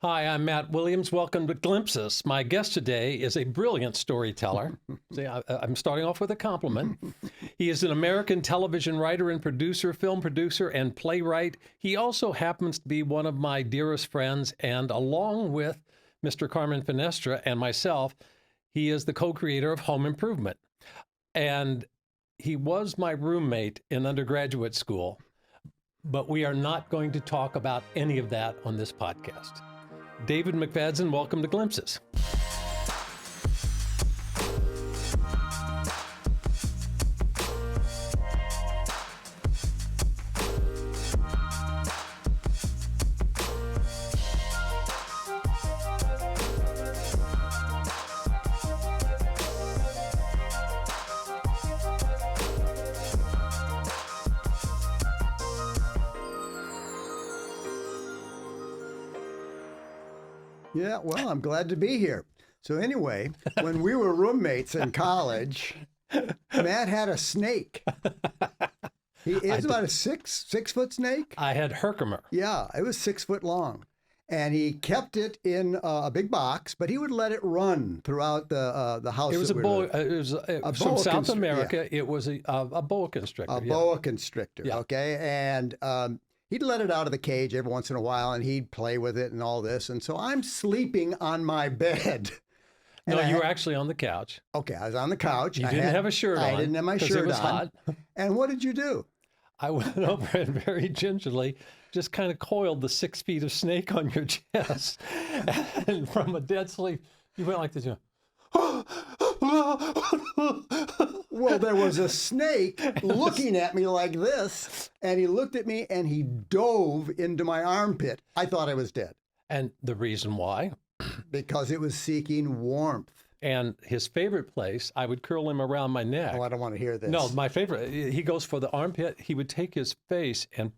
Hi, I'm Matt Williams. Welcome to Glimpses. My guest today is a brilliant storyteller. See, I'm starting off with a compliment. He is an American television writer and producer, film producer, and playwright. He also happens to be one of my dearest friends, and along with Mr. Carmen Finestra and myself, he is the co-creator of Home Improvement. And he was my roommate in undergraduate school, but we are not going to talk about any of that on this podcast. David McFadzean, welcome to Glimpses. Yeah, well, I'm glad to be here. So anyway, when we were roommates in college, Matt had a snake. It's about a six foot snake. I had Herkimer. Yeah, it was 6 foot long. And he kept it in a big box, but he would let it run throughout the house. It was from South America. Yeah. It was a boa constrictor. A boa constrictor, yeah. Okay? And he'd let it out of the cage every once in a while, and he'd play with it and all this. And so I'm sleeping on my bed. No, you were actually on the couch. Okay, I was on the couch. You didn't have a shirt on. I didn't have my shirt on. It was hot. And what did you do? I went over and very gingerly just kind of coiled the 6 feet of snake on your chest. And from a dead sleep, you went like this. You know, well, there was a snake looking at me like this, and he looked at me and he dove into my armpit. I thought I was dead. And the reason why? Because it was seeking warmth. And his favorite place, I would curl him around my neck. Oh, I don't want to hear this. No, my favorite, he goes for the armpit. He would take his face and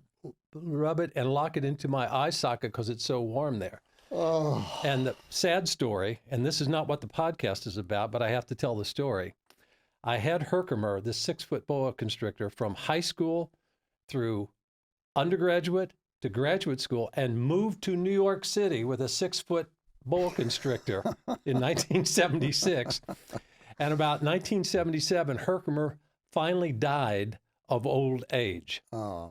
rub it and lock it into my eye socket because it's so warm there. Oh. And the sad story, and this is not what the podcast is about, but I have to tell the story. I had Herkimer, this 6 foot boa constrictor, from high school through undergraduate to graduate school and moved to New York City with a 6 foot boa constrictor in 1976. And about 1977, Herkimer finally died of old age. Oh.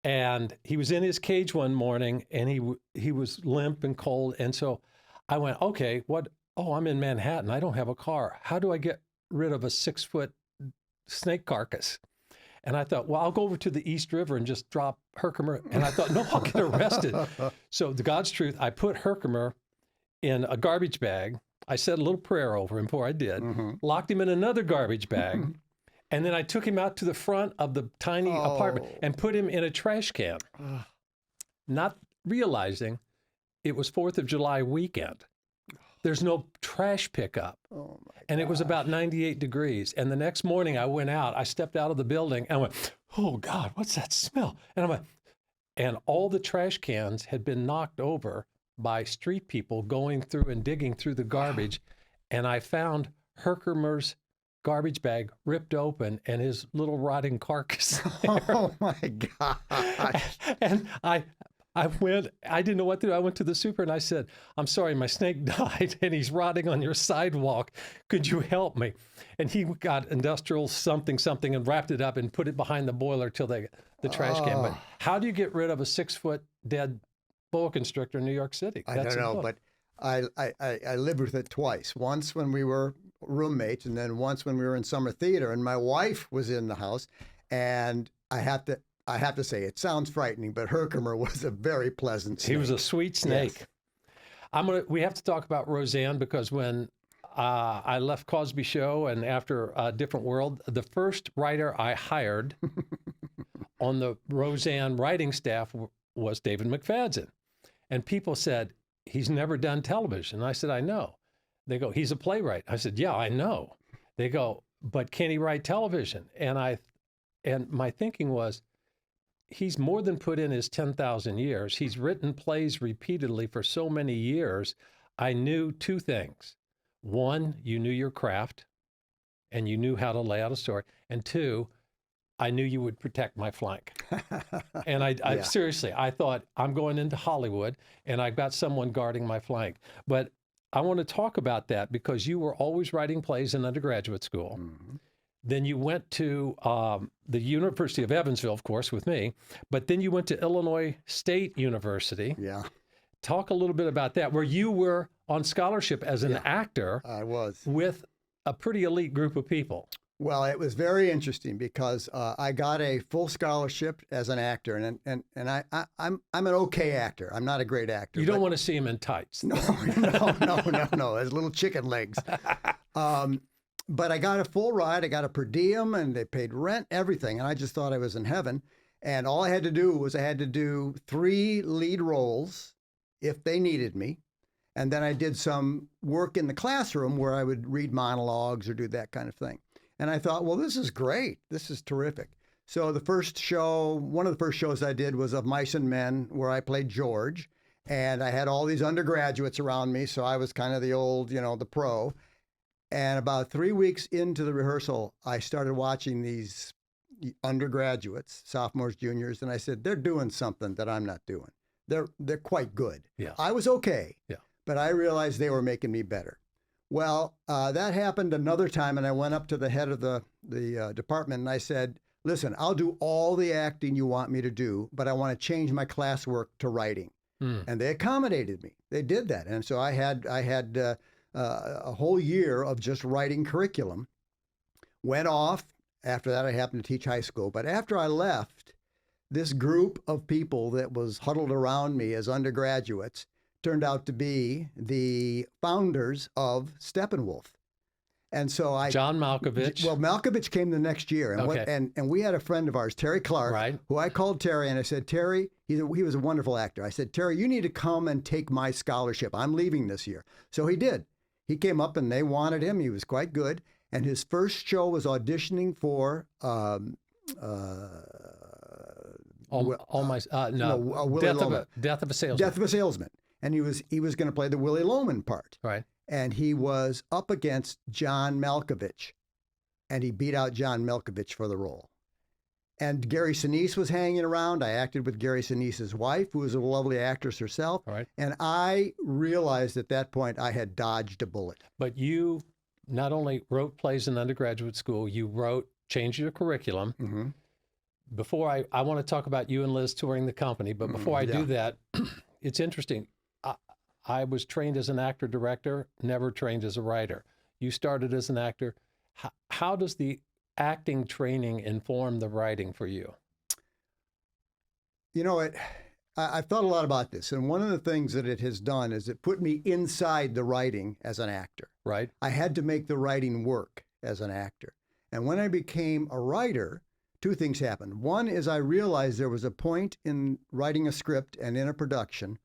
And he was in his cage one morning, and he was limp and cold. And so I went, okay, what? Oh, I'm in Manhattan. I don't have a car. How do I get rid of a 6 foot snake carcass? And I thought, well, I'll go over to the East River and just drop Herkimer. And I thought, no, I'll get arrested. So the God's truth, I put Herkimer in a garbage bag. I said a little prayer over him before I did, locked him in another garbage bag. And then I took him out to the front of the tiny apartment and put him in a trash can, not realizing it was 4th of July weekend. There's no trash pickup. Oh my and it was about 98 degrees. And the next morning I went out, I stepped out of the building and went, oh God, what's that smell? And I went, and all the trash cans had been knocked over by street people going through and digging through the garbage. And I found Herkimer's garbage bag ripped open and his little rotting carcass there. Oh my gosh. And I didn't know what to do. I went to the super and I said, I'm sorry, my snake died and he's rotting on your sidewalk. Could you help me? And he got industrial something and wrapped it up and put it behind the boiler till the trash can. But how do you get rid of a 6 foot dead boa constrictor in New York City? I don't know, but I lived with it twice. Once when we were roommates, and then once when we were in summer theater, and my wife was in the house. And I have to say, it sounds frightening, but Herkimer was a very pleasant snake. He was a sweet snake. Yes. We have to talk about Roseanne, because when I left Cosby Show and after A Different World, the first writer I hired on the Roseanne writing staff was David McFadzean. And people said, he's never done television. I said, I know. They go, he's a playwright. I said, yeah, I know. They go, but can he write television? And my thinking was, he's more than put in his 10,000 years. He's written plays repeatedly for so many years. I knew two things. One, you knew your craft and you knew how to lay out a story. And two, I knew you would protect my flank. And I Yeah. seriously, I thought I'm going into Hollywood and I've got someone guarding my flank. But I want to talk about that because you were always writing plays in undergraduate school. Mhm. Then you went to the University of Evansville, of course, with me. But then you went to Illinois State University. Yeah, Talk a little bit about that, where you were on scholarship as an Yeah. actor I was. with a pretty elite group of people. Well, it was very interesting because I got a full scholarship as an actor, and I'm an okay actor. I'm not a great actor. You don't want to see him in tights. No, no. There's little chicken legs. But I got a full ride. I got a per diem, and they paid rent, everything. And I just thought I was in heaven. And all I had to do was I had to do 3 lead roles if they needed me. And then I did some work in the classroom where I would read monologues or do that kind of thing. And I thought, well, this is great. This is terrific. So the first show, one of the first shows I did was Of Mice and Men, where I played George. And I had all these undergraduates around me. So I was kind of the old, the pro. And about 3 weeks into the rehearsal, I started watching these undergraduates, sophomores, juniors, and I said, they're doing something that I'm not doing. They're quite good. Yeah. I was okay. Yeah. But I realized they were making me better. Well, that happened another time, and I went up to the head of the department, and I said, listen, I'll do all the acting you want me to do, but I want to change my classwork to writing. And they accommodated me. They did that. And so I had a whole year of just writing curriculum. Went off. After that, I happened to teach high school. But after I left, this group of people that was huddled around me as undergraduates turned out to be the founders of Steppenwolf. And so John Malkovich. Well, Malkovich came the next year. And, Okay. and we had a friend of ours, Terry Clark, Right. who I called Terry and I said, Terry, he was a wonderful actor. I said, Terry, you need to come and take my scholarship. I'm leaving this year. So he did. He came up and they wanted him. He was quite good. And his first show was auditioning for Willie Loman. Death of a Salesman. Death of a Salesman. And he was going to play the Willie Loman part. Right. And he was up against John Malkovich. And he beat out John Malkovich for the role. And Gary Sinise was hanging around. I acted with Gary Sinise's wife, who was a lovely actress herself. All right. And I realized at that point I had dodged a bullet. But you not only wrote plays in undergraduate school, you changed your curriculum. Mm-hmm. Before I want to talk about you and Liz touring the company, but before I do that, it's interesting. I was trained as an actor director, never trained as a writer. You started as an actor. How does the acting training inform the writing for you? I've thought a lot about this, and one of the things that it has done is it put me inside the writing as an actor. Right. I had to make the writing work as an actor. And when I became a writer, 2 things happened. One is I realized there was a point in writing a script and in a production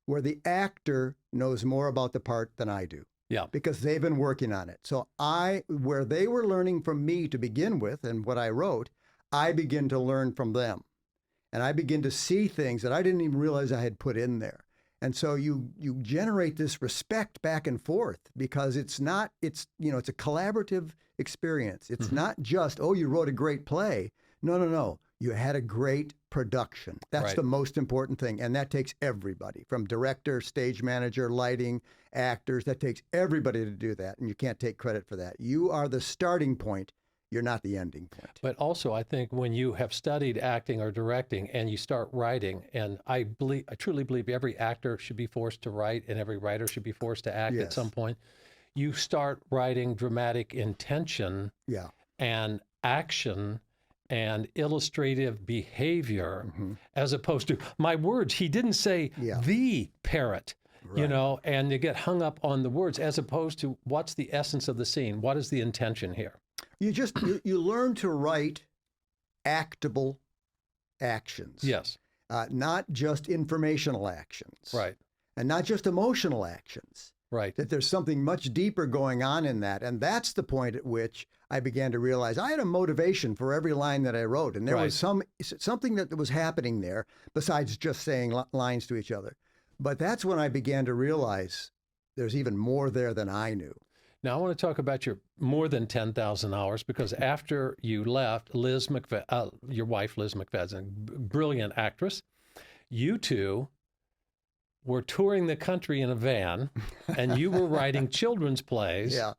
where the actor knows more about the part than I do. Yeah. Because they've been working on it. So where they were learning from me to begin with and what I wrote, I begin to learn from them. And I begin to see things that I didn't even realize I had put in there. And so you generate this respect back and forth because it's a collaborative experience. It's not just, oh, you wrote a great play. No. You had a great production. That's Right. the most important thing. And that takes everybody from director, stage manager, lighting, actors. That takes everybody to do that. And you can't take credit for that. You are the starting point. You're not the ending point. But also, I think when you have studied acting or directing and you start writing, and I truly believe every actor should be forced to write and every writer should be forced to act at Yes. some point, you start writing dramatic intention Yeah. and action and illustrative behavior as opposed to my words. He didn't say Yeah. the parrot, Right. and you get hung up on the words as opposed to what's the essence of the scene? What is the intention here? You learn to write actable actions. Yes. Not just informational actions. Right. And not just emotional actions. Right. That there's something much deeper going on in that. And that's the point at which I began to realize I had a motivation for every line that I wrote. And there Right. was something that was happening there besides just saying lines to each other. But that's when I began to realize there's even more there than I knew. Now, I want to talk about your more than 10,000 hours, because after you left, your wife, Liz McFadzean, brilliant actress, you two were touring the country in a van, and you were writing children's plays. Yeah.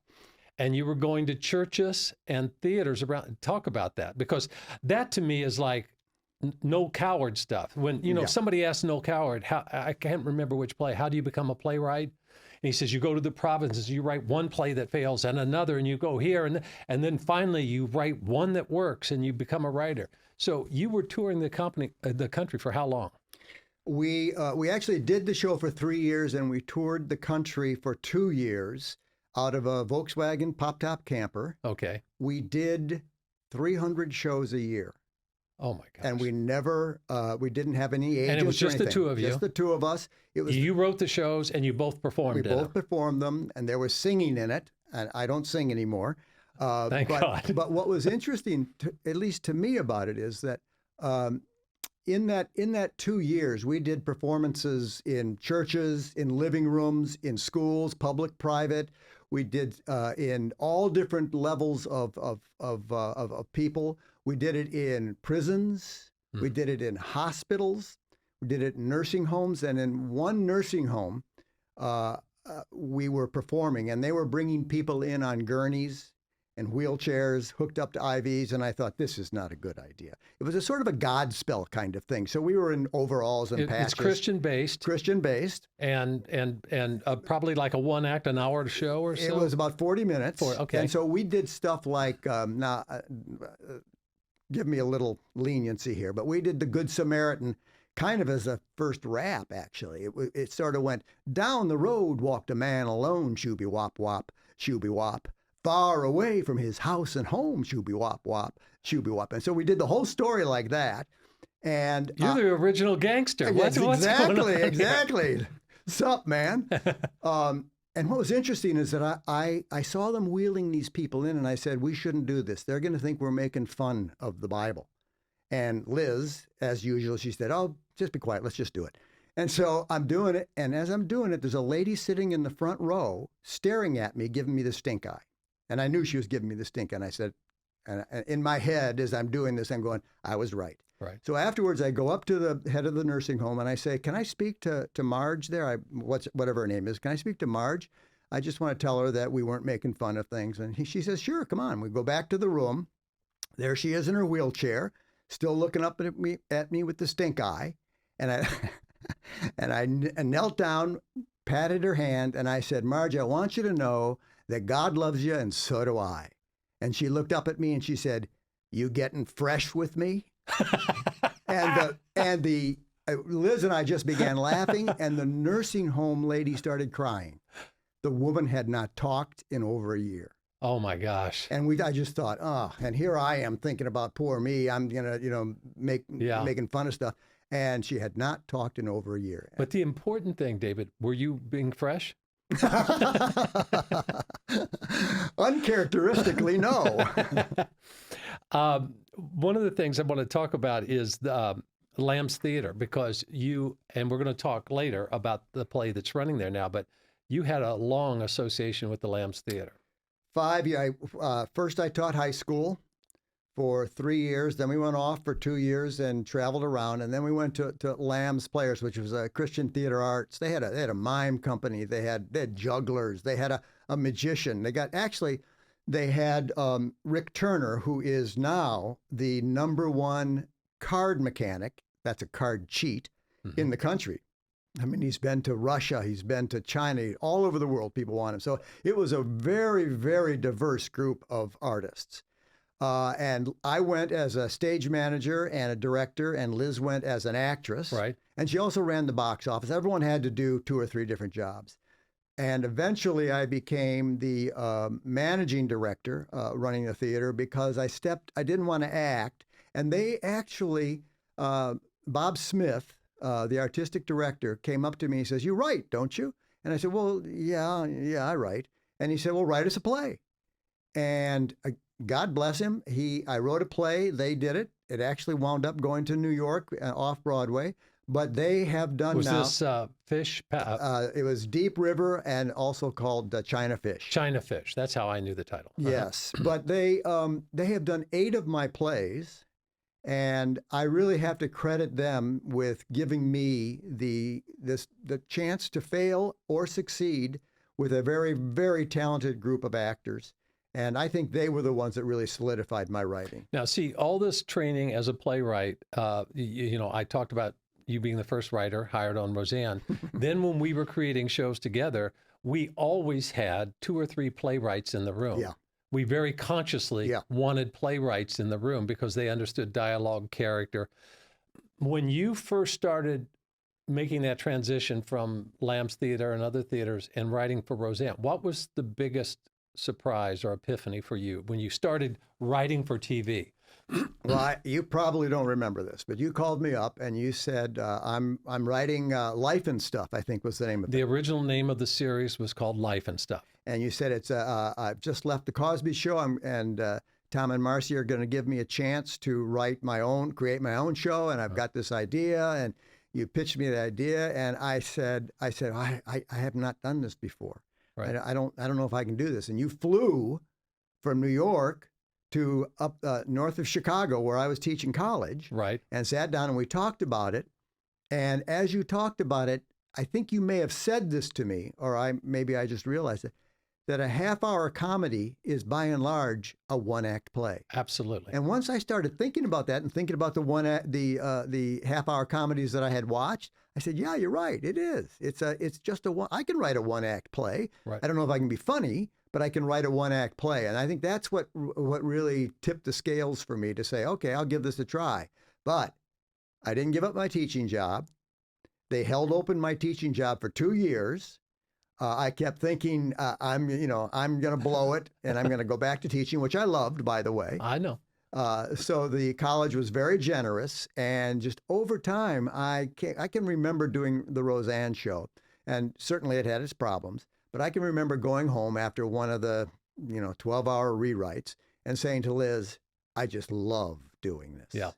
And you were going to churches and theaters around. Talk about that, because that to me is like no coward stuff. When somebody asked Noel Coward, I can't remember which play, how do you become a playwright? And he says, you go to the provinces, you write one play that fails and another, and you go here, and then finally you write one that works, and you become a writer. So you were touring the country for how long? We actually did the show for 3 years, and we toured the country for 2 years out of a Volkswagen pop-top camper. Okay. We did 300 shows a year. Oh my gosh. And we didn't have any agents. And it was just the two of you. Just the two of us. It was. You wrote the shows and you both performed. We both performed them, and there was singing in it. And I don't sing anymore. Thank God. But what was interesting, at least to me, about it is that in that 2 years, we did performances in churches, in living rooms, in schools, public, private. We did in all different levels of people. We did it in prisons. We did it in hospitals. We did it in nursing homes. And in one nursing home, we were performing, and they were bringing people in on gurneys and wheelchairs hooked up to IVs. And I thought, this is not a good idea. It was a sort of a Godspell kind of thing. So we were in overalls and patches. It's Christian-based. Christian-based. And probably like a one act, an hour show or so? It was about 40 minutes. Okay. And so we did stuff like, give me a little leniency here, but we did the Good Samaritan kind of as a first rap, actually. It sort of went, down the road walked a man alone, shooby-wop, wop, shooby-wop. Far away from his house and home, shooby-wop, wop, shooby-wop. And so we did the whole story like that. And you're the original gangster. What's going on here? Exactly. Sup, man? And what was interesting is that I saw them wheeling these people in, and I said, we shouldn't do this. They're going to think we're making fun of the Bible. And Liz, as usual, she said, oh, just be quiet. Let's just do it. And so I'm doing it. And as I'm doing it, there's a lady sitting in the front row staring at me, giving me the stink eye. And I knew she was giving me the stink. And I said, and in my head, as I'm doing this, I'm going, I was right. Right. So afterwards, I go up to the head of the nursing home and I say, can I speak to Marge there? Whatever her name is. Can I speak to Marge? I just want to tell her that we weren't making fun of things. And she says, sure, come on. We go back to the room. There she is in her wheelchair, still looking up at me with the stink eye. And I knelt down, patted her hand, and I said, Marge, I want you to know that God loves you, and so do I. And she looked up at me and she said, you getting fresh with me? and Liz and I just began laughing, and the nursing home lady started crying. The woman had not talked in over a year. Oh my gosh! And I just thought, and here I am thinking about poor me. I'm gonna, making fun of stuff. And she had not talked in over a year. But the important thing, David, were you being fresh? Uncharacteristically, no. One of the things I want to talk about is the Lamb's Theater, because and we're going to talk later about the play that's running there now, but you had a long association with the Lamb's Theater. 5 years. First I taught high school for 3 years. Then we went off for 2 years and traveled around. And then we went to Lamb's Players, which was a Christian theater arts. They had a mime company. They had jugglers. They had a magician. They had Rick Turner, who is now the #1 card mechanic. That's a card cheat in the country. I mean, he's been to Russia, he's been to China, all over the world, people want him. So it was a very, very diverse group of artists. And I went as a stage manager and a director, and Liz went as an actress. Right. And she also ran the box office. Everyone had to do 2 or 3 different jobs. And eventually I became the managing director running the theater, because I didn't want to act. And they actually, Bob Smith, the artistic director, came up to me and says, you write, don't you? And I said, well, yeah, I write. And he said, well, write us a play. And God bless him. I wrote a play. They did it. It actually wound up going to New York off Broadway. But they have done Was now. this fish? It was Deep River and also called China Fish. China Fish. That's how I knew the title. Yes, but they have done 8 of my plays, and I really have to credit them with giving me the chance to fail or succeed with a very, very talented group of actors. And I think they were the ones that really solidified my writing. Now, see, all this training as a playwright, you know, I talked about you being the first writer hired on Roseanne. Then when we were creating shows together, we always had 2 or 3 playwrights in the room. Yeah. We very consciously wanted playwrights in the room because they understood dialogue, character. When you first started making that transition from Lamb's Theater and other theaters and writing for Roseanne, what was the biggest surprise or epiphany for you when you started writing for TV? Well, you probably don't remember this, but you called me up and you said, I'm writing Life and Stuff, I think was the name of it. The original name of the series was called Life and Stuff. And you said, I've just left the Cosby Show, and Tom and Marcy are going to give me a chance to create my own show, and I've got this idea, and you pitched me the idea, and I said, I have not done this before. Right. I don't know if I can do this. And you flew from New York to up north of Chicago, where I was teaching college, right, and sat down and we talked about it. And as you talked about it, I think you may have said this to me, or maybe I just realized it, that a half-hour comedy is by and large a one-act play. Absolutely. And once I started thinking about that and thinking about the half-hour comedies that I had watched, I said, yeah, you're right. It is. It's just I can write a one-act play. Right. I don't know if I can be funny, but I can write a one-act play. And I think that's what really tipped the scales for me to say, okay, I'll give this a try. But I didn't give up my teaching job. They held open my teaching job for 2 years. I kept thinking, I'm going to blow it and I'm going to go back to teaching, which I loved, by the way. I know. So the college was very generous, and just over time, I can remember doing the Roseanne show, and certainly it had its problems, but I can remember going home after one of the 12-hour rewrites and saying to Liz, I just love doing this. Yeah.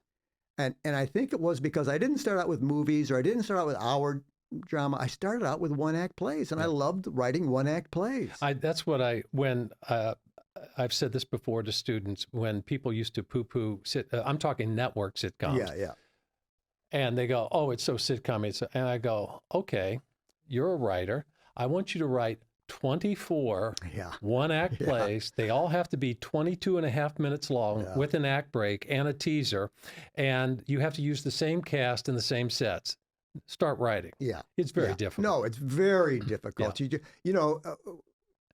And I think it was because I didn't start out with movies, or I didn't start out with hour drama. I started out with one-act plays, and I loved writing one-act plays. That's what I've said this before to students when people used to poo-poo I'm talking network sitcoms. Yeah. And they go, oh, it's so sitcom. And I go, okay, you're a writer. I want you to write 24 one-act plays. They all have to be 22 and a half minutes long with an act break and a teaser. And you have to use the same cast and the same sets. Start writing. Yeah. It's very difficult. No, it's very difficult.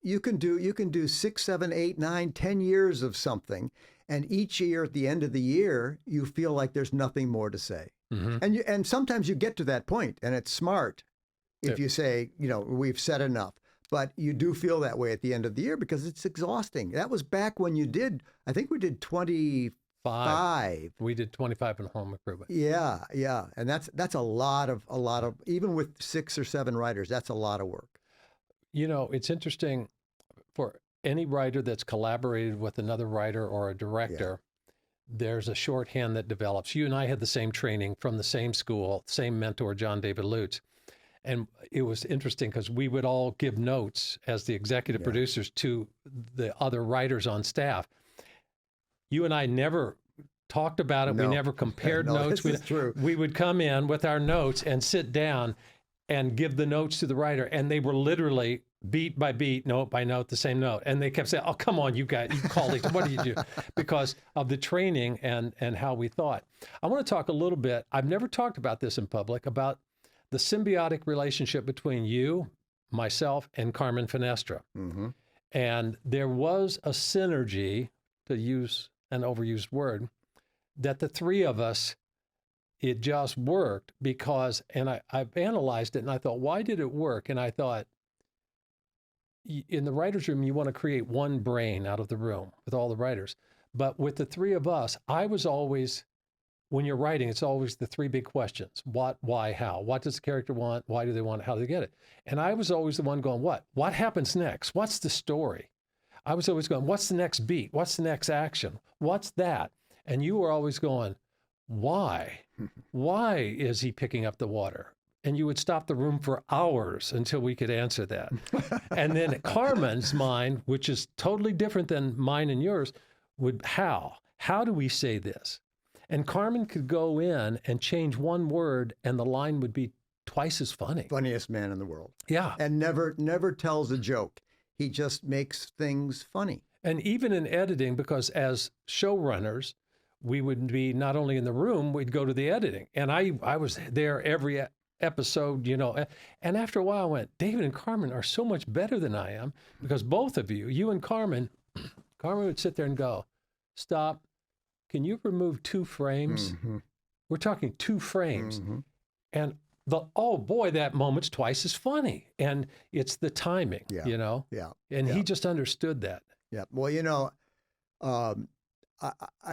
You can do 6, 7, 8, 9, 10 years of something, and each year at the end of the year, you feel like there's nothing more to say. Mm-hmm. And sometimes you get to that point, and it's smart if you say, we've said enough. But you do feel that way at the end of the year because it's exhausting. That was back when I think we did 25. We did 25 in home improvement. Yeah. And that's a lot of, even with 6 or 7 writers, that's a lot of work. It's interesting for any writer that's collaborated with another writer or a director, there's a shorthand that develops. You and I had the same training from the same school, same mentor, John David Lutz. And it was interesting because we would all give notes as the executive producers to the other writers on staff. You and I never talked about it. No. We never compared notes. This is true. We would come in with our notes and sit down and give the notes to the writer. And they were literally beat by beat, note by note, the same note. And they kept saying, oh, come on, you guys, you colleagues, what do you do? Because of the training and how we thought. I want to talk a little bit, I've never talked about this in public, about the symbiotic relationship between you, myself, and Carmen Finestra. Mm-hmm. And there was a synergy, to use an overused word, that the three of us, it just worked because, and I've analyzed it and I thought, why did it work? And I thought, in the writer's room, you want to create one brain out of the room with all the writers. But with the three of us, I was always, when you're writing, it's always the 3 big questions. What, why, how? What does the character want? Why do they want it? How do they get it? And I was always the one going, what? What happens next? What's the story? I was always going, what's the next beat? What's the next action? What's that? And you were always going, why? Why is he picking up the water? And you would stop the room for hours until we could answer that. And then Carmen's mind, which is totally different than mine and yours, would how? How do we say this? And Carmen could go in and change one word and the line would be twice as funny. Funniest man in the world. Yeah. And never tells a joke. He just makes things funny. And even in editing, because as showrunners, we would be not only in the room, we'd go to the editing. And I was there every episode, you know. And after a while I went, David and Carmen are so much better than I am, because both of you and Carmen would sit there and go, stop. Can you remove 2 frames? Mm-hmm. We're talking 2 frames. Mm-hmm. And oh boy, that moment's twice as funny. And it's the timing, you know? Yeah. And yeah. he just understood that. Yeah. Well, you know, I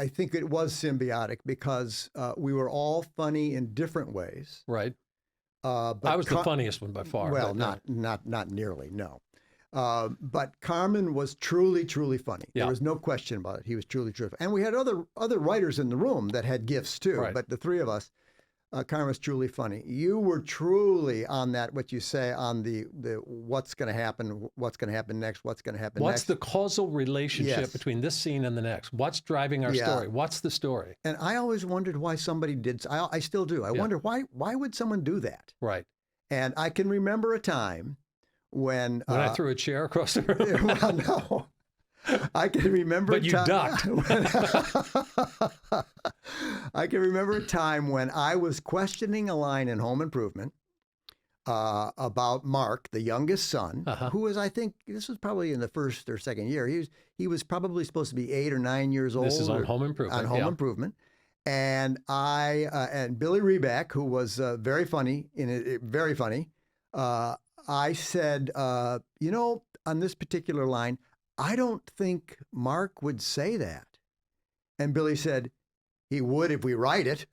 think it was symbiotic because we were all funny in different ways. Right. But I was the funniest one by far. Well, but, not nearly, no. But Carmen was truly funny. Yeah. There was no question about it. He was truly. And we had other writers in the room that had gifts too. Right. But the 3 of us, Carmen was truly funny. You were truly on that, what you say, on the what's going to happen next, what's going to happen next. What's the causal relationship Yes. between this scene and the next? What's driving our Yeah. story? What's the story? And I always wondered why somebody did. I still do. I wonder why would someone do that? Right. And I can remember a time when I threw a chair across the room. well, no. I can remember But you ducked. I can remember a time when I was questioning a line in Home Improvement about Mark, the youngest son, who was, I think, this was probably in the 1st or 2nd year. He was probably supposed to be 8 or 9 years old. This is on Home Improvement. On Home Improvement. And and Billy Reback, who was very funny, very funny, I said, you know, on this particular line, I don't think Mark would say that. And Billy said, he would if we write it,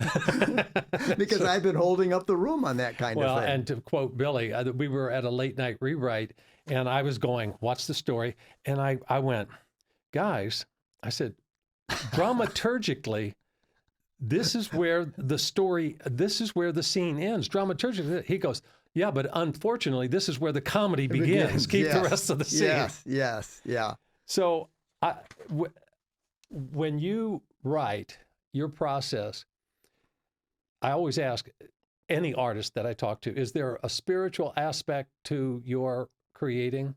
because I've been holding up the room on that kind of thing. Well, and to quote Billy, we were at a late night rewrite, and I was going, what's the story? And I went, guys, I said, dramaturgically, this is where the scene ends. Dramaturgically, he goes, yeah, but unfortunately, this is where the comedy begins. Keep the rest of the scene. Yes. So when you write your process, I always ask any artist that I talk to, is there a spiritual aspect to your creating?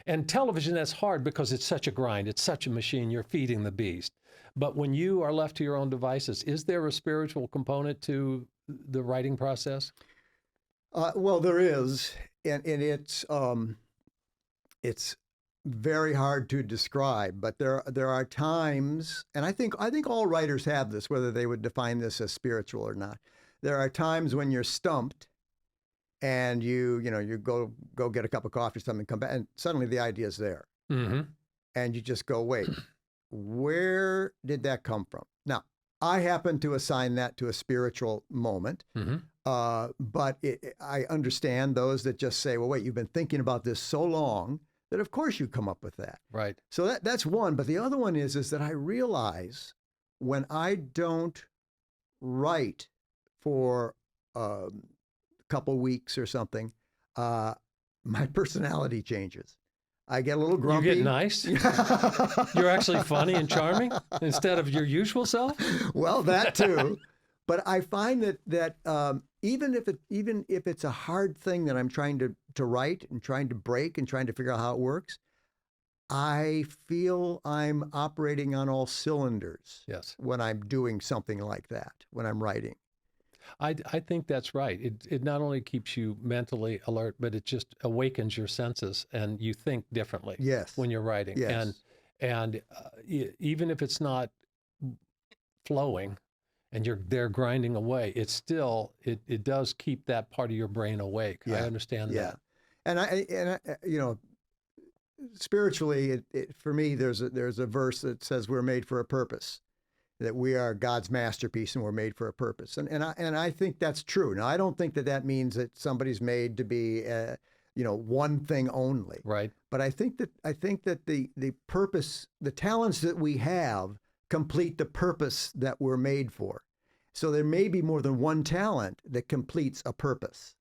And television, that's hard because it's such a grind. It's such a machine. You're feeding the beast. But when you are left to your own devices, is there a spiritual component to the writing process? Well, there is, and it's very hard to describe. But there are times, and I think all writers have this, whether they would define this as spiritual or not. There are times when you're stumped, and you go get a cup of coffee or something, come back, and suddenly the idea is there, and you just go, wait, where did that come from? Now, I happen to assign that to a spiritual moment. But I understand those that just say, well, wait, you've been thinking about this so long that of course you come up with that. Right. So that's one. But the other one is that I realize when I don't write for a couple weeks or something, my personality changes. I get a little grumpy. You get nice? You're actually funny and charming instead of your usual self? Well, that too. But I find that even if it's a hard thing that I'm trying to write and trying to break and trying to figure out how it works, I feel I'm operating on all cylinders. Yes. When I'm doing something like that, when I'm writing. I think that's right. It not only keeps you mentally alert, but it just awakens your senses and you think differently. Yes. When you're writing. Yes. And even if it's not flowing, and you're there grinding away, it's still, it does keep that part of your brain awake. Yeah. I understand that. And I spiritually, for me, there's a verse that says we're made for a purpose, that we are God's masterpiece and we're made for a purpose. And I think that's true. Now, I don't think that means that somebody's made to be, one thing only. Right. But I think that the purpose, the talents that we have complete the purpose that we're made for. So there may be more than one talent that completes a purpose.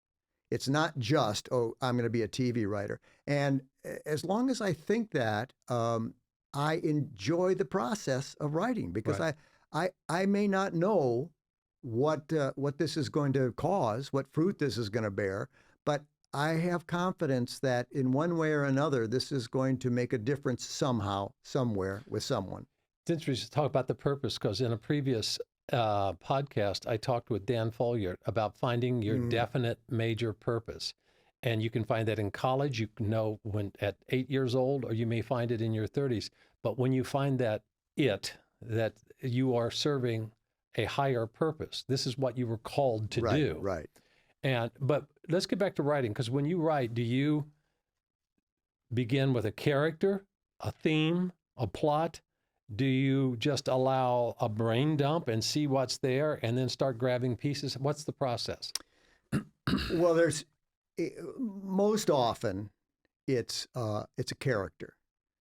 It's not just, oh, I'm going to be a TV writer. And as long as I think that, I enjoy the process of writing because Right. I may not know what this is going to cause, what fruit this is going to bear, but I have confidence that in one way or another, this is going to make a difference somehow, somewhere with someone. It's interesting to talk about the purpose because in a previous podcast, I talked with Dan Folliard about finding your definite major purpose. And you can find that in college. You can know when at 8 years old, or you may find it in your 30s. But when you find that you are serving a higher purpose, this is what you were called to do. Right. But let's get back to writing, because when you write, do you begin with a character, a theme, a plot? Do you just allow a brain dump and see what's there and then start grabbing pieces? What's the process? Well, most often it's a character.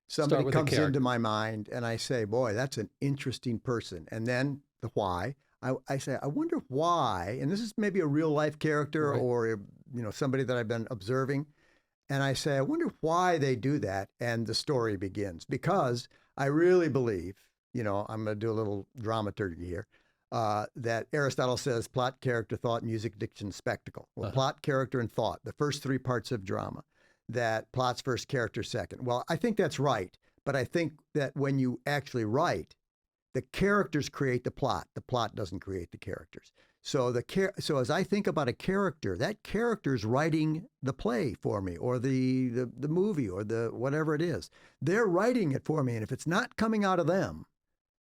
Somebody with a comes character. into my mind and I say, boy, that's an interesting person. And then the why. I say, I wonder why, and this is maybe a real life character Right. or somebody that I've been observing. And I say, I wonder why they do that. And the story begins because I really believe, I'm going to do a little dramaturgy here, that Aristotle says plot, character, thought, music, diction, spectacle. Well, plot, character, and thought, the first three parts of drama, that plot's first, character second. Well, I think that's right. But I think that when you actually write, the characters create the plot. The plot doesn't create the characters. So so as I think about a character, that character's writing the play for me, or the movie, or the whatever it is. They're writing it for me, and if it's not coming out of them,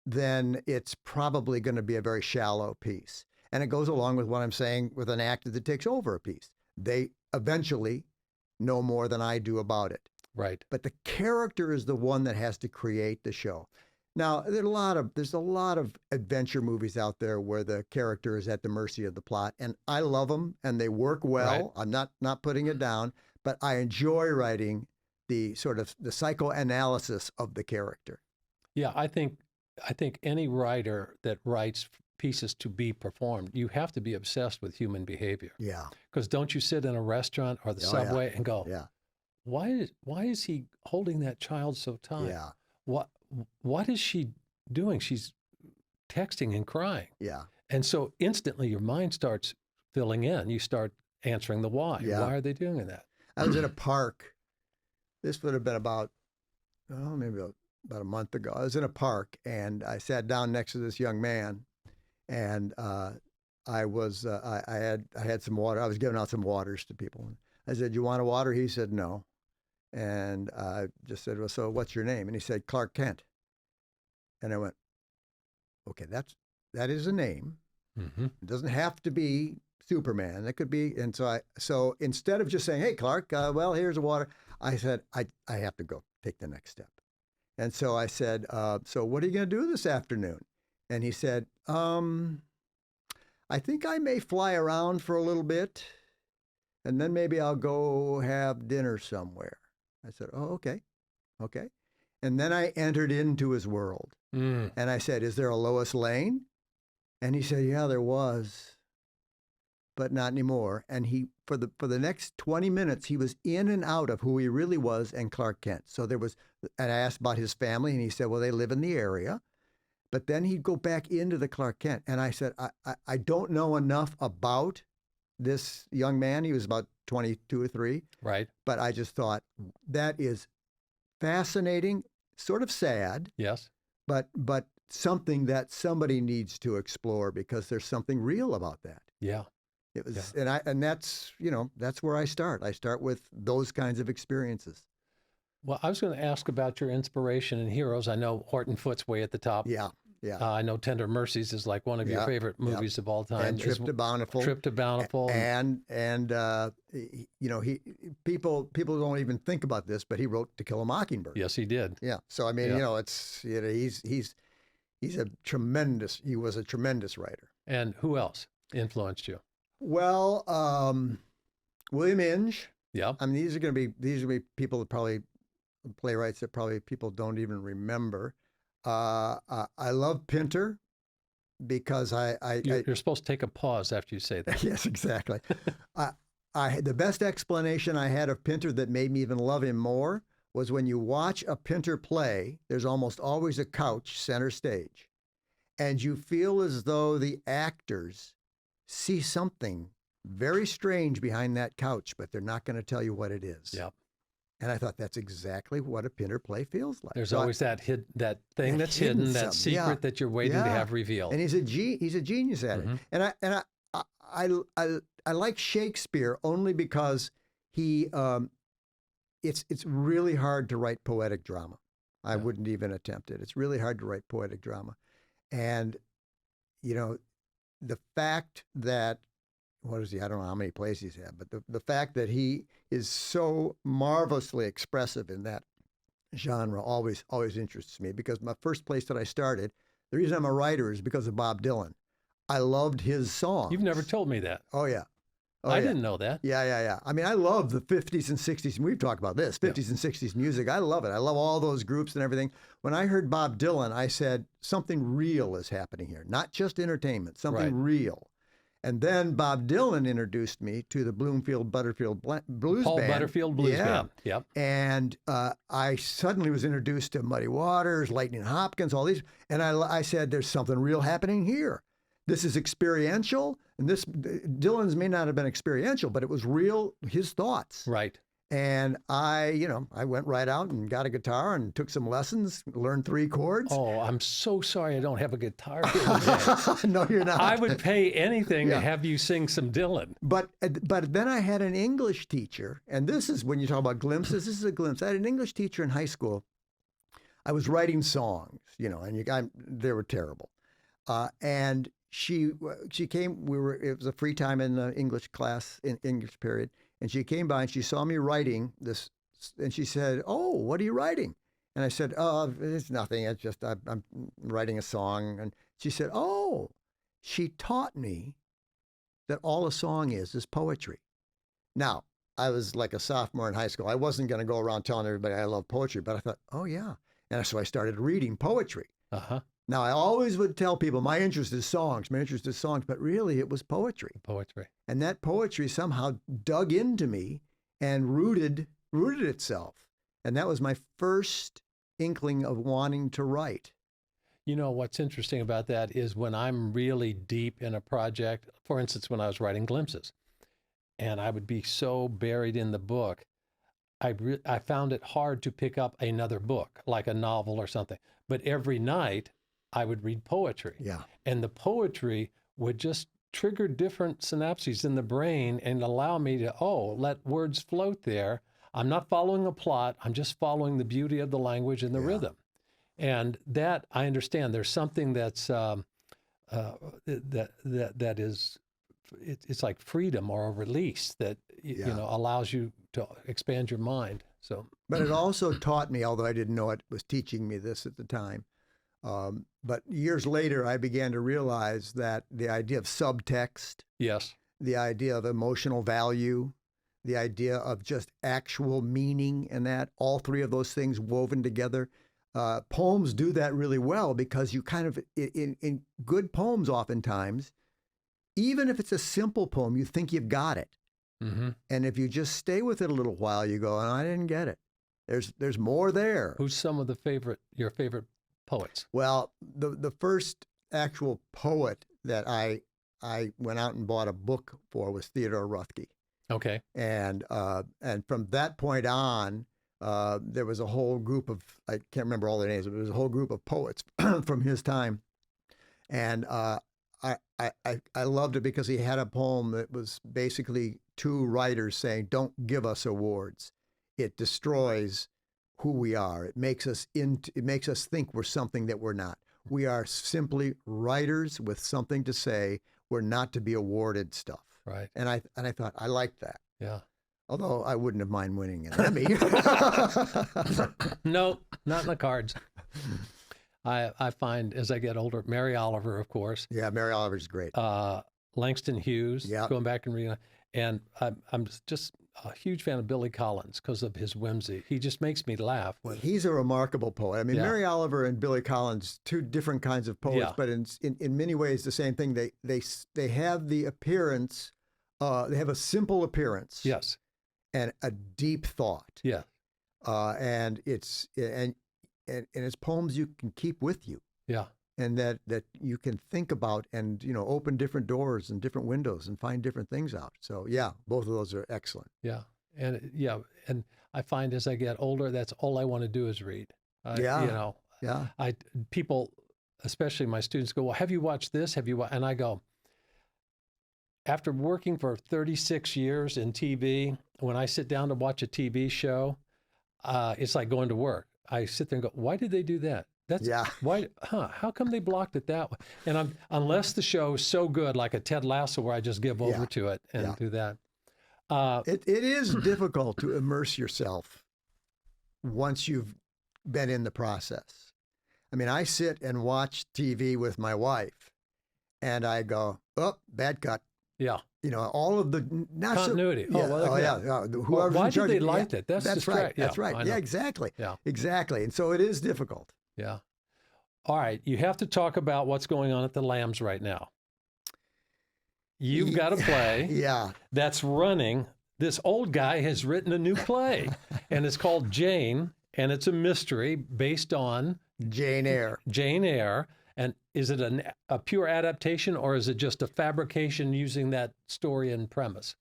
then it's probably going to be a very shallow piece. And it goes along with what I'm saying with an actor that takes over a piece. They eventually know more than I do about it. Right. But the character is the one that has to create the show. Now, there's a lot of adventure movies out there where the character is at the mercy of the plot, and I love them, and they work well. Right. I'm not putting it down, but I enjoy writing the sort of the psychoanalysis of the character. Yeah, I think any writer that writes pieces to be performed, you have to be obsessed with human behavior. Yeah. Because don't you sit in a restaurant or the Oh, subway and go, Yeah. why is he holding that child so tight? Yeah. What is she doing? She's texting and crying. Yeah. And so instantly your mind starts filling in. You start answering the why. Yeah. Why are they doing that? I was in a park. This would have been maybe about a month ago. I was in a park and I sat down next to this young man, and I had some water. I was giving out some waters to people. I said, "You want a water?" He said, "No." And I just said, "Well, so what's your name?" And he said, "Clark Kent." And I went, "Okay, that is a name. Mm-hmm. It doesn't have to be Superman. It could be." And so instead of just saying, "Hey, Clark, well, here's a water," I said, I have to go take the next step. And so I said, "So what are you going to do this afternoon?" And he said, "I think I may fly around for a little bit, and then maybe I'll go have dinner somewhere." I said, "Oh, okay. Okay." And then I entered into his world. Mm. And I said, "Is there a Lois Lane?" And he said, "Yeah, there was, but not anymore." And for the next 20 minutes, he was in and out of who he really was and Clark Kent. So and I asked about his family, and he said, "Well, they live in the area." But then he'd go back into the Clark Kent. And I said, I don't know enough about this young man. He was about 22 or 3. Right. But I just thought that is fascinating, sort of sad, Yes. but something that somebody needs to explore because there's something real about that. Yeah. It was, and that's that's where I start. I start with those kinds of experiences. Well, I was going to ask about your inspiration and heroes. I know Horton Foote's way at the top. Yeah, yeah. I know Tender Mercies is like one of your Yeah, favorite movies of all time. And Trip to Bountiful. Trip to Bountiful. And people don't even think about this, but he wrote To Kill a Mockingbird. Yes, he did. Yeah. So I mean, Yeah. he was a tremendous writer. And who else influenced you? Well, William Inge. Yeah. I mean, these are going to be people that probably playwrights that probably people don't even remember. I love Pinter, because You're supposed to take a pause after you say that. yes, exactly. The best explanation I had of Pinter that made me even love him more was when you watch a Pinter play, there's almost always a couch center stage, and you feel as though the actors see something very strange behind that couch, but they're not going to tell you what it is. Yep. And I thought that's exactly what a Pinter play feels like. There's So always that thing that's hidden, that secret that you're waiting to have revealed. And he's a genius at it. And I like Shakespeare only because he it's really hard to write poetic drama. I wouldn't even attempt it. It's really hard to write poetic drama. And you know, the fact that what is he? I don't know how many plays he's had, but the fact that he is so marvelously expressive in that genre always interests me, because my first place that I started, the reason I'm a writer is because of Bob Dylan. I loved his songs. You've never told me that. Oh, yeah. I didn't know that. Yeah. I mean, I love the 50s and 60s. We've talked about this, 50s and 60s music. I love it. I love all those groups and everything. When I heard Bob Dylan, I said, something real is happening here. Not just entertainment, something real. And then Bob Dylan introduced me to the Bloomfield Butterfield Blues Paul Band. Butterfield Blues Band. Yep. And I suddenly was introduced to Muddy Waters, Lightning Hopkins, all these. And I said, there's something real happening here. This is experiential. And Dylan's may not have been experiential, but it was real, his thoughts. Right. And I went right out and got a guitar and took some lessons, learned 3 chords. Oh, I'm so sorry I don't have a guitar here today. No, you're not. I would pay anything to have you sing some Dylan. But then I had an English teacher, and this is when you talk about glimpses, this is a glimpse. I had an English teacher in high school. I was writing songs, and they were terrible. And she came, it was a free time in the English class, in English period. And she came by and she saw me writing this, and she said, "Oh, what are you writing?" And I said, "Oh, it's nothing. It's just I'm writing a song." And she said, "Oh," she taught me that all a song is poetry. Now, I was like a sophomore in high school. I wasn't going to go around telling everybody I love poetry, but I thought, oh yeah. And so I started reading poetry. Uh-huh. Now, I always would tell people my interest is songs, but really it was poetry. Poetry. And that poetry somehow dug into me and rooted itself. And that was my first inkling of wanting to write. You know, what's interesting about that is when I'm really deep in a project, for instance, when I was writing Glimpses, and I would be so buried in the book, I found it hard to pick up another book, like a novel or something. But every night, I would read poetry. Yeah. And the poetry would just trigger different synapses in the brain and allow me to, let words float there. I'm not following a plot. I'm just following the beauty of the language and the rhythm. And that, I understand, there's something that's, that is, it's like freedom or a release that, allows you to expand your mind. So, but it also taught me, although I didn't know it was teaching me this at the time, but years later, I began to realize that the idea of subtext, yes, the idea of emotional value, the idea of just actual meaning, and that all 3 of those things woven together, poems do that really well, because you kind of, in good poems oftentimes, even if it's a simple poem, you think you've got it. Mm-hmm. And if you just stay with it a little while, you go, I didn't get it. There's more there. Who's some of your favorite poets? Well, the first actual poet that I went out and bought a book for was Theodore Roethke. Okay. And from that point on, there was a whole group of, I can't remember all their names, but there was a whole group of poets from his time. And I loved it because he had a poem that was basically 2 writers saying, "Don't give us awards. It destroys who we are. It makes us think we're something that we're not. We are simply writers with something to say. We're not to be awarded stuff." Right. And I thought I liked that. Yeah. Although I wouldn't have mind winning an Emmy. No, not in the cards. I find as I get older, Mary Oliver, of course. Yeah, Mary Oliver's great. Langston Hughes. Yeah. Going back and reading, and I'm just a huge fan of Billy Collins because of his whimsy. He just makes me laugh. He's a remarkable poet. I mean, Yeah. Mary Oliver and Billy Collins, two different kinds of poets, Yeah. but in many ways the same thing. They have the appearance. They have a simple appearance. Yes. And a deep thought. Yeah. And it's poems you can keep with you. Yeah. And that you can think about and, open different doors and different windows and find different things out. So yeah, both of those are excellent. Yeah. And I find as I get older, that's all I want to do is read. Yeah. People, especially my students, go, well, have you watched this? And I go, after working for 36 years in TV, when I sit down to watch a TV show, it's like going to work. I sit there and go, why did they do that? Why? How come they blocked it that way? And unless the show is so good, like a Ted Lasso, where I just give over to it and do that. It is difficult to immerse yourself once you've been in the process. I mean, I sit and watch TV with my wife, and I go, "Oh, bad cut." Yeah. All of the not continuity. Whoever's why in charge, did they like that? That's right. That's right. I Yeah, know. exactly. Yeah. Exactly. And so it is difficult. Yeah. All right. You have to talk about what's going on at the Lambs right now. You've got a play that's running. This old guy has written a new play, and it's called Jane, and it's a mystery based on Jane Eyre. Jane Eyre. And is it a pure adaptation, or is it just a fabrication using that story and premise?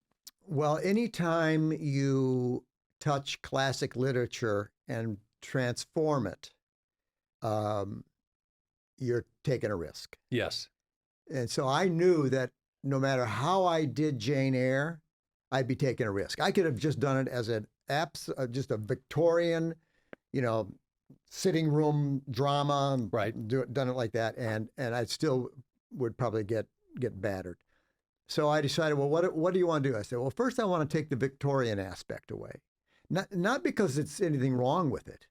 Well, anytime you touch classic literature and transform it, you're taking a risk. Yes. And so I knew that no matter how I did Jane Eyre, I'd be taking a risk. I could have just done it as just a Victorian, sitting room drama, right? Done it like that, and I still would probably get battered. So I decided, well, what do you want to do? I said, well, first I want to take the Victorian aspect away, not because it's anything wrong with it,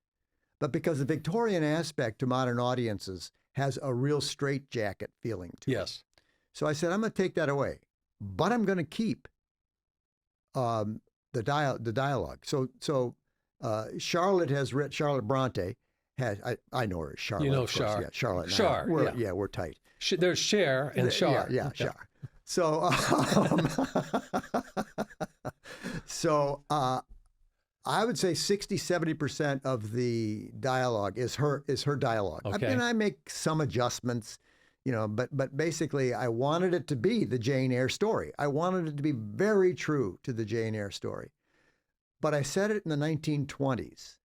but because the Victorian aspect to modern audiences has a real straitjacket feeling to it. Yes. So I said, I'm going to take that away, but I'm going to keep the dialogue. So Charlotte Bronte has, I know her as Charlotte. You know of course. Char. Yeah, Charlotte. Char. We're tight. There's Cher and Char. Yeah, Char. So, I would say 60-70% of the dialogue is her dialogue. Okay. I mean, I make some adjustments, but basically I wanted it to be the Jane Eyre story. I wanted it to be very true to the Jane Eyre story. But I said it in the 1920s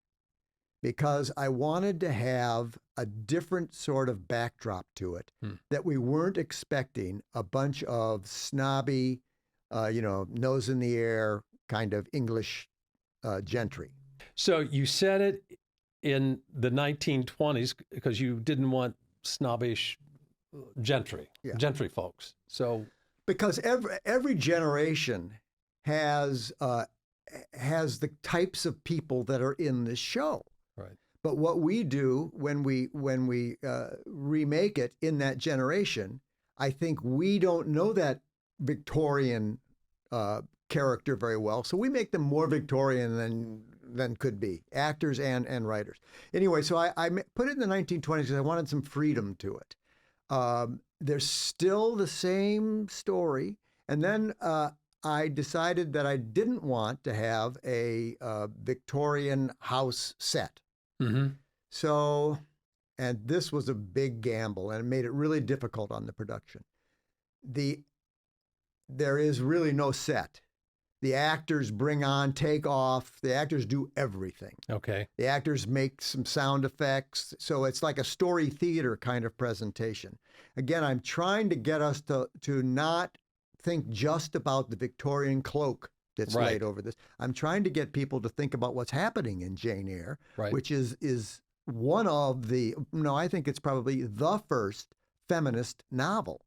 because I wanted to have a different sort of backdrop to it that we weren't expecting a bunch of snobby, nose in the air kind of English gentry. So you said it in the 1920s because you didn't want snobbish gentry folks. So because every generation has the types of people that are in this show. Right. But what we do when we remake it in that generation, I think we don't know that Victorian character very well, so we make them more Victorian than could be, actors and writers. Anyway, so I put it in the 1920s because I wanted some freedom to it. There's still the same story, and then I decided that I didn't want to have a Victorian house set. Mm-hmm. So, and this was a big gamble, and it made it really difficult on the production. There is really no set. The actors bring on, take off. The actors do everything. Okay. The actors make some sound effects. So it's like a story theater kind of presentation. Again, I'm trying to get us to not think just about the Victorian cloak that's laid over this. I'm trying to get people to think about what's happening in Jane Eyre, which is one of I think it's probably the first feminist novel.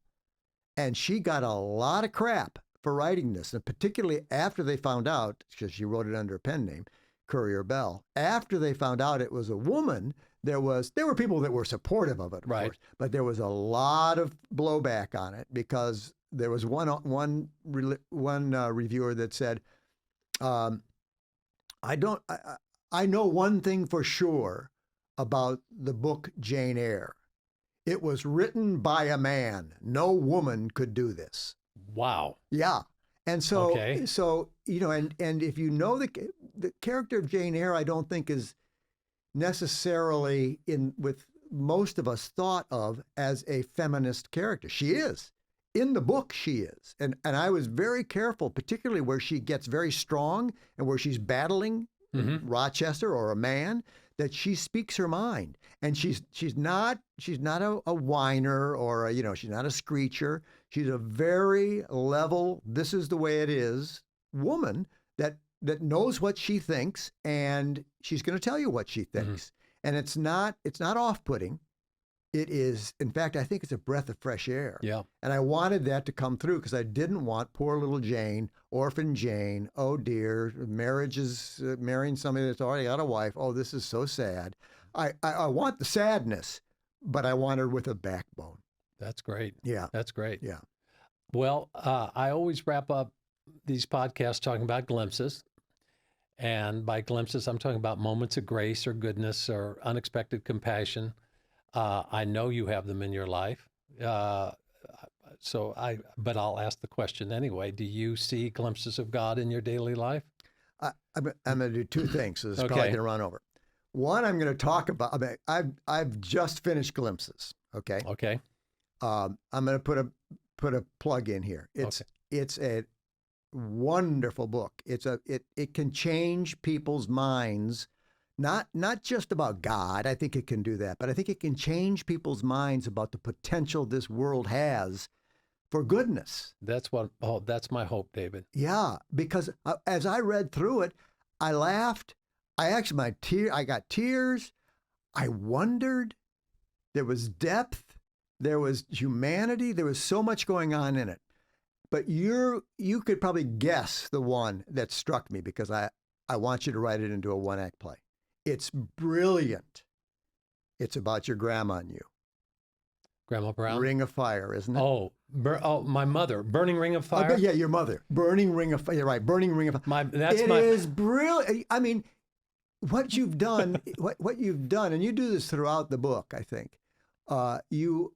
And she got a lot of crap for writing this, and particularly after they found out, because she wrote it under a pen name, Courier Bell. After they found out it was a woman, there were people that were supportive of it, of course, but there was a lot of blowback on it because there was one reviewer that said, Um, I don't. I know one thing for sure about the book Jane Eyre. It was written by a man. No woman could do this. Wow. Yeah. And Okay. so and if you know the character of Jane Eyre, I don't think is necessarily in with most of us thought of as a feminist character. She is. In the book, she is. And I was very careful, particularly where she gets very strong and where she's battling Rochester or a man, that she speaks her mind. And she's not a whiner or she's not a screecher. She's a very level, this is the way it is woman that knows what she thinks, and she's going to tell you what she thinks. And it's not off-putting. It is, in fact, I think it's a breath of fresh air. Yeah. And I wanted that to come through because I didn't want poor little Jane, orphan Jane. Oh dear, marriage is marrying somebody that's already got a wife. Oh, this is so sad. I want the sadness, but I want her with a backbone. That's great. Yeah. That's great. Yeah. Well, I always wrap up these podcasts talking about glimpses. And by glimpses, I'm talking about moments of grace or goodness or unexpected compassion. I know you have them in your life. But I'll ask the question anyway. Do you see glimpses of God in your daily life? I'm going to do two things. So this is probably Okay. going to run over. One, I'm going to talk about. I've just finished Glimpses. Okay. Okay. I'm going to put a plug in here. It's a wonderful book. It can change people's minds. Not just about God. I think it can do that, but I think it can change people's minds about the potential this world has for goodness. That's my hope, David. Yeah, because as I read through it, I laughed. I got tears. I wondered. There was depth. There was humanity. There was so much going on in it. But you could probably guess the one that struck me because I want you to write it into a one-act play. It's brilliant. It's about your grandma and you. Grandma Brown? Ring of Fire, isn't it? Oh, my mother. Burning Ring of Fire? Yeah, your mother. Burning Ring of Fire. You're right. Burning Ring of Fire. It is brilliant. I mean, what you've done, what you've done, and you do this throughout the book, I think. You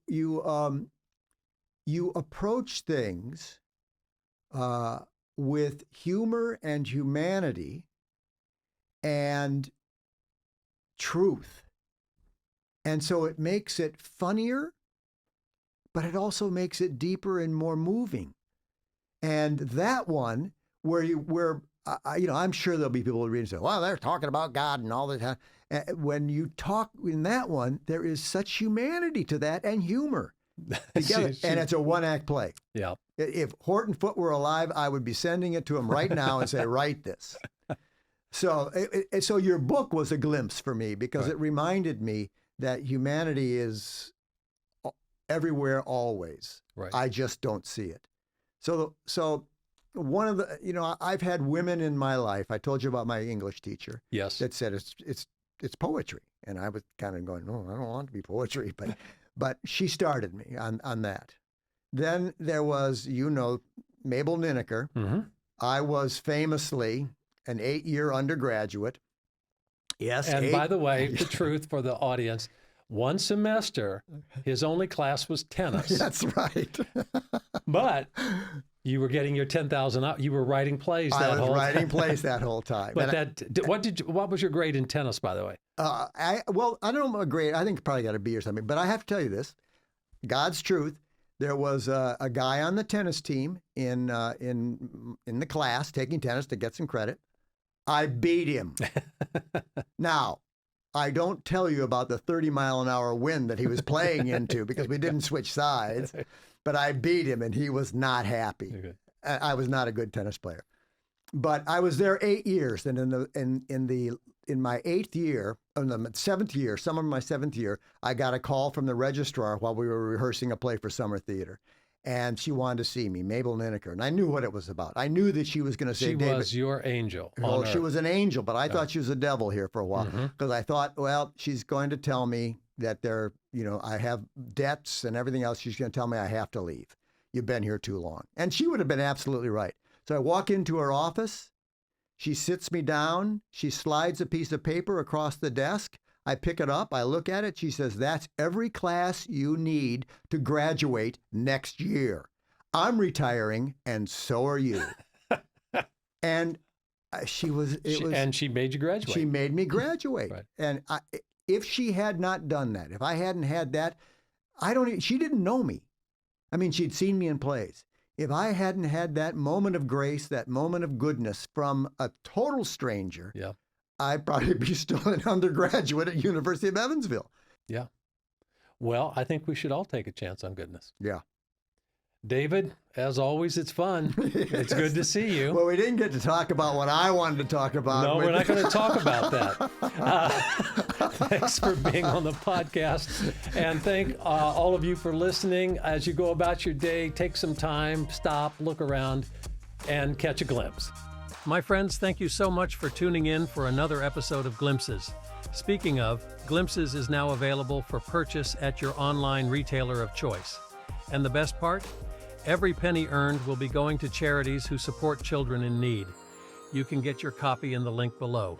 approach things with humor and humanity and truth. And so it makes it funnier, but it also makes it deeper and more moving. And that one, I'm sure there'll be people who read and say, well, they're talking about God and all that. When you talk in that one, there is such humanity to that and humor together. And it's a one-act play. Yeah. If Horton Foote were alive, I would be sending it to him right now and say, write this. So your book was a glimpse for me because it reminded me that humanity is everywhere, always. Right. I just don't see it. So one of the, I've had women in my life. I told you about my English teacher. Yes. That said it's poetry, and I was kind of going, no, I don't want it to be poetry, but she started me on that. Then there was, Mabel Nineker. Mm-hmm. I was famously an 8-year undergraduate. Yes. And by the way, the truth for the audience, one semester, his only class was tennis. That's right. But you were getting your 10,000 out. You were writing plays that whole time. I was writing plays that whole time. But what was your grade in tennis, by the way? I don't know my grade. I think probably got a B or something. But I have to tell you this, God's truth. There was a guy on the tennis team in the class taking tennis to get some credit. I beat him. Now, I don't tell you about the 30-mile-an-hour wind that he was playing into because we didn't switch sides, but I beat him and he was not happy. Okay. I was not a good tennis player, but I was there 8 years, and in my 8th year, in the 7th year, summer of my 7th year, I got a call from the registrar while we were rehearsing a play for summer theater. And she wanted to see me, Mabel Nineker. And I knew what it was about. I knew that she was going to say, David. She was your angel. Oh, she was an angel, but I thought she was a devil here for a while. Because I thought, well, she's going to tell me that I have debts and everything else. She's going to tell me I have to leave. You've been here too long. And she would have been absolutely right. So I walk into her office. She sits me down. She slides a piece of paper across the desk. I pick it up. I look at it. She says, "That's every class you need to graduate next year. I'm retiring, and so are you." And she made you graduate. She made me graduate. Right. And if she had not done that, if I hadn't had that, she didn't know me. I mean, she'd seen me in plays. If I hadn't had that moment of grace, that moment of goodness from a total stranger, Yeah. I'd probably be still an undergraduate at University of Evansville. Yeah. Well, I think we should all take a chance on goodness. Yeah. David, as always, it's fun. Yes. It's good to see you. Well, we didn't get to talk about what I wanted to talk about. No, we're not going to talk about that. Thanks for being on the podcast. And thank all of you for listening. As you go about your day, take some time, stop, look around, and catch a glimpse. My friends, thank you so much for tuning in for another episode of Glimpses. Speaking of, Glimpses is now available for purchase at your online retailer of choice. And the best part? Every penny earned will be going to charities who support children in need. You can get your copy in the link below.